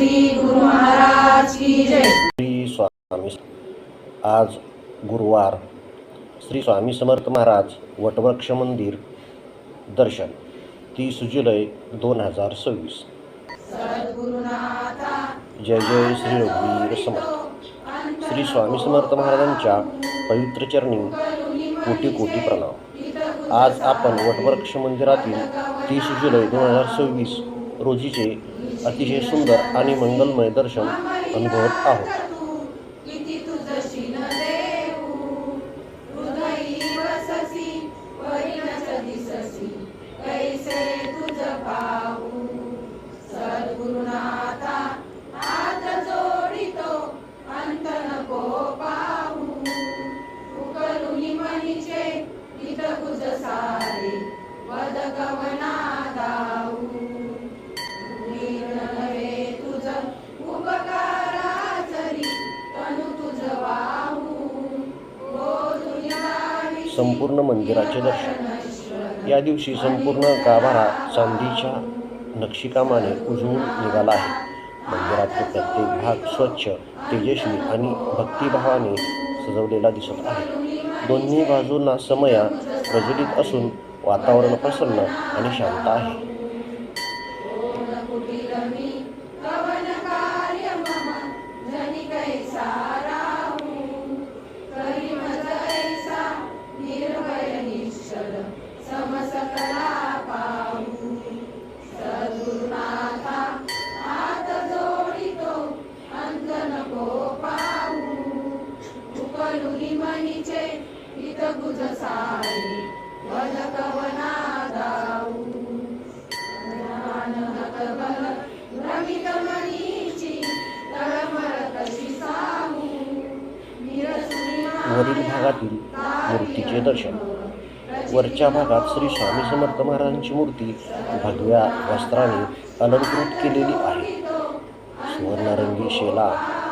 श्री गुरु महाराज की जय। श्री स्वामी आज गुरुवार श्री स्वामी समर्थ महाराज वटवृक्ष मंदिर दर्शन 30 जुलै 2026। जय जय श्री रघुवीर समर्थ। श्री स्वामी समर्थ महाराजांच्या पवित्र चरणी कोटी कोटी प्रणाम। आज आपण वटवृक्ष मंदिरातील 30 जुलै 2026 रोजीचे अतिशय सुंदर आणि मंगलमय दर्शन अनुभवत आहोत। संपूर्ण मंदिराचे दर्शन। या दिवशी संपूर्ण गाभारा चांदीच्या नक्षीकामाने उजळून निघाला आहे। मंदिरातील प्रत्येक भाग स्वच्छ, तेजस्वी आणि भक्तिभावाने सजवलेला दिसत आहे। दोन्ही बाजूंना समया प्रज्वलित असून वातावरण प्रसन्न आणि शांत आहे। वरील भागातील मूर्तीचे दर्शन। वरच्या भागात श्री स्वामी समर्थ महाराजांची मूर्ती भगव्या वस्त्राने अलंकृत केलेली आहे। सुवर्णरंगी शेला,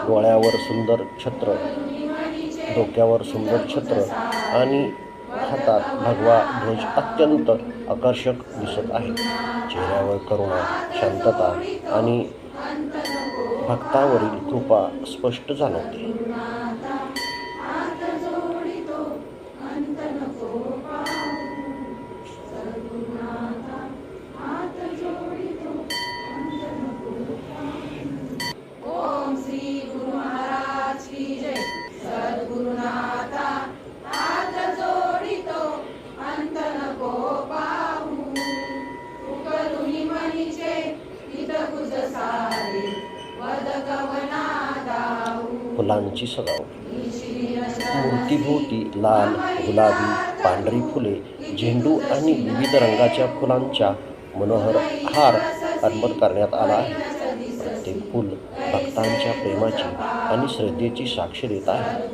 डोळ्यावर सुंदर छत्र, डोक्यावर सुंदर छत्र आणि हातात भगवा ध्वज अत्यंत आकर्षक दिसत आहे। चेहऱ्यावर करुणा, शांतता आणि भक्तावरील कृपा स्पष्ट जाणवते। फुलांची सजावट। मूर्तीभोवती लाल, गुलाबी, पांढरी फुले, झेंडू आणि विविध रंगाच्या फुलांच्या मनोहर हार अर्पण करण्यात आला आहे। प्रत्येक फूल भक्तांच्या प्रेमाची आणि श्रद्धेची साक्ष देत आहे।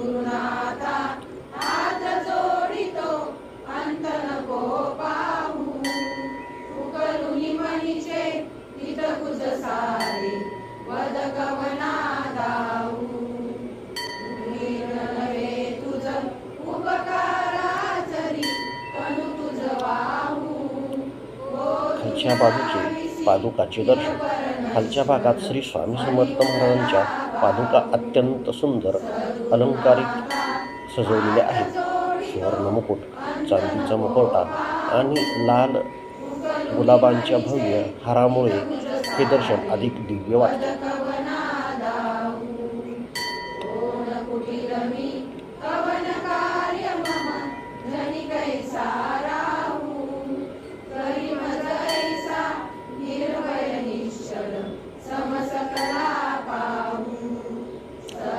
खालच्या बाजूचे पादुकाचे दर्शन। खालच्या भागात श्री स्वामी समर्थ महाराजांच्या पादुका अत्यंत सुंदर अलंकारिक सजवलेल्या आहेत। सुवर्ण मुकुट, चांदीचा मुखवटा आणि लाल गुलाबांच्या भव्य हारामुळे हे दर्शन अधिक दिव्य वाटते।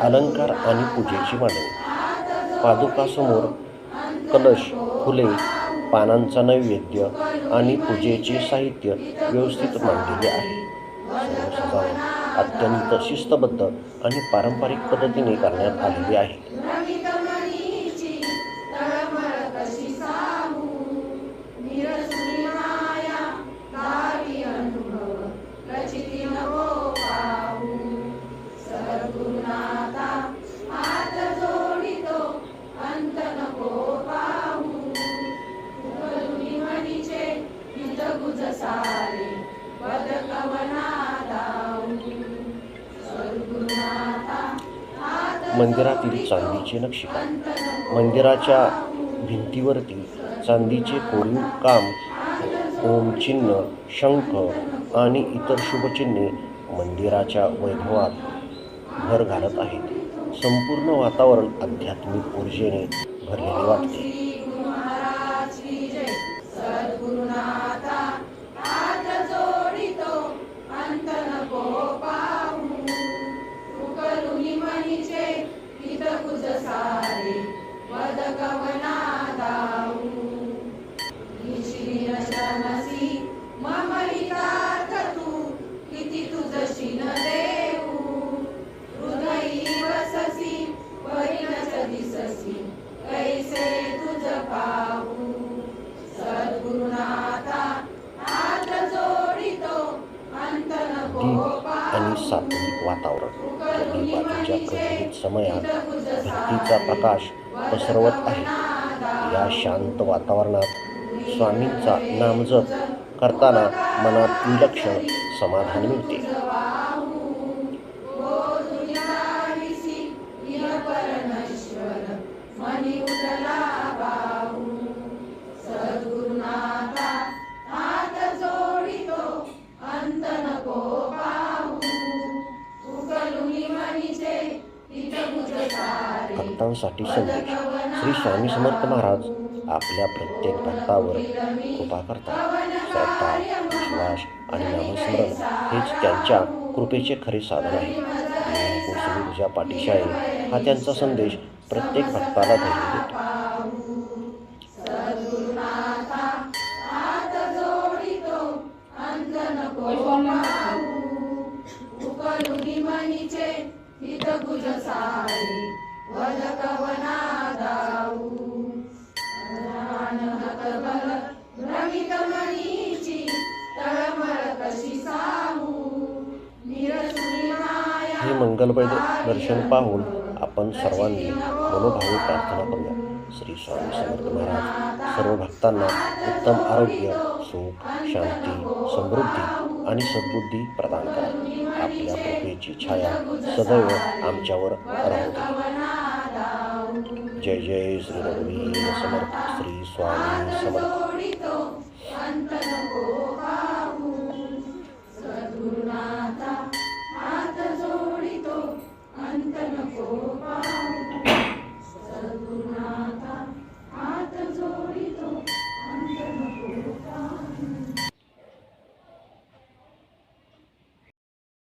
अलंकार आणि पूजेची मांडणी। पादुकासमोर कलश, फुले, पानांचा नैवेद्य आणि पूजेचे साहित्य व्यवस्थित मांडलेले आहे। सर्व सजावट अत्यंत शिस्तबद्ध आणि पारंपरिक पद्धतीने करण्यात आलेली आहे। मंदिरातील चांदीचे नक्षीकाम. मंदिराच्या भिंतीवरती चांदीचे कोरीव काम, ओमचिन्ह, शंख आणि इतर शुभचिन्हे मंदिराच्या वैभवात भर घालत आहेत. संपूर्ण वातावरण आध्यात्मिक ऊर्जेने भरलेले वाटते. गुरु महाराज की जय. सद्गुरुनाथा हात जोडितो, अंत नको पाहू. उकलुनी मनीचे हित कुज सारे, वद कवना दाऊ. निशिन शरणसी मम हितार्थ तू, किती तुझशी न देऊ. हृदयी वससी परिणच दिससी, कैसे तुझ पाहू. सद्गुरुनाथा हात जोडितो, अंत नको दीप आणि पाहू. सात्विक वातावरण. दोन्ही बाजूच्या प्रज्वलित समयात भक्तीचा प्रकाश पसरवत आहे. या शांत वातावरणात स्वामींचा नामजप करताना मनात विलक्षण समाधान मिळते. मनी उठला बाहू. सद्गुरुनाथा हात जोडितो, अंत नको पाहू. उकलुनी मनीचे हित कुज सारे, भक्तांसाठी संदेश. श्री स्वामी समर्थ महाराज आपल्या प्रत्येक भक्तावर कृपा करतात. श्रद्धा, विश्वास आणि नामस्मरण हेच त्यांच्या कृपेचे खरे साधन आहे. कोसळी तुझ्या पाठीशी आहे हा त्यांचा संदेश प्रत्येक भक्ताला धैर्य देतो. सद्गुरुनाथा हात जोडितो, अंत नको पाहू. उकलुनी मनीचे हित कुज सारे, वद कवना दाऊ. बल भ्रमित मनीची, तळमळ कशी साहू. निरसुनी माया हे मंगलमय दर्शन पाहून आपण सर्वांनी मनोभावे प्रार्थना करूया. श्री स्वामी समर्थ महाराज सर्व भक्तांना उत्तम आरोग्य, सुख, शांती, समृद्धी आणि सद्बुद्धी प्रदान करा. आपल्या कृपेची छाया सदैव आमच्यावर राहू दे. जय जय श्री रघुवीर समर्थ. श्री स्वामी समर्थ.